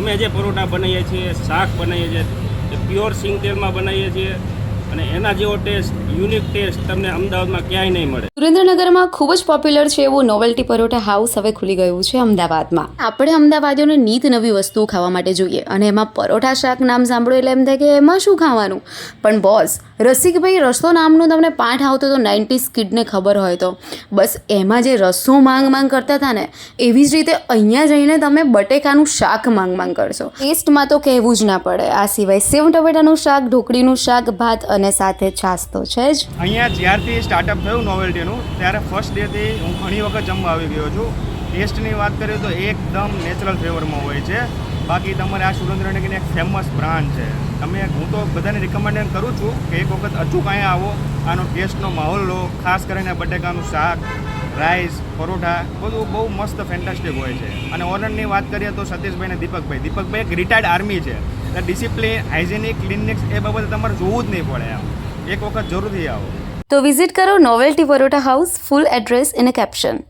અમે જે પરોઠા બનાવીએ છીએ, શાક બનાવીએ છીએ એ પ્યોર સિંગ તેલમાં બનાવીએ છીએ અને એના જેવો ટેસ્ટ, યુનિક ટેસ્ટ તમને અમદાવાદમાં ક્યાંય નહીં મળે. સુરેન્દ્રનગરમાં ખૂબ જ પોપ્યુલર છે એવું નોવેલ્ટી પરોઠા હાઉસ હવે ખુલી ગયું છે અમદાવાદમાં. આપણે અમદાવાદીઓને નીત નવી વસ્તુઓ ખાવા માટે જોઈએ અને એમાં પરોઠા શાક નામ સાંભળો એટલે એમ થાય કે એમાં શું ખાવાનું. પણ બોસ, રસિકભાઈ રસો નામનું તમને પાઠ આવતો તો 90s કિડને ખબર હોય તો, બસ એમાં જે રસો માંગ કરતા હતા ને, એવી જ રીતે અહીંયા જઈને તમે બટેકાનું શાક માંગ કરશો. ટેસ્ટમાં તો કહેવું જ ના પડે. આ સિવાય સેવ ટમેટાનું શાક, ઢોકળીનું શાક, ભાત અને સાથે છાશ તો છે જ. અહીંયા જ્યારથી સ્ટાર્ટઅપ થયું નોવેલ્ટીનું ત્યારે ફર્સ્ટ ડેથી હું ઘણી વખત જમવા આવી ગયો છું. ટેસ્ટની વાત કરીએ તો એકદમ નેચરલ ફ્લેવરમાં હોય છે. બાકી તમારે આ સુરેન્દ્રનગરની એક ફેમસ બ્રાન્ડ છે. હું તો બધાને રિકમેન્ડ કરું છું કે એક વખત અચૂક અહીંયા આવો, આનો ટેસ્ટનો માહોલ લો. ખાસ કરીને બટેકાનું શાક, રાઈસ, પરોઠા બધું બહુ મસ્ત ફેન્ટાસ્ટિક હોય છે. અને ઓનરની વાત કરીએ તો સતીશભાઈ અને દીપકભાઈ એક રિટાયર્ડ આર્મી છે. એટલે ડિસિપ્લિન, હાઇજેનિક, ક્લીનનેસ એ બાબતે તમારે જોવું જ નહીં પડે. એક વખત જરૂરથી આવો. તો વિઝિટ કરો novelty paratha house. Full address in a caption.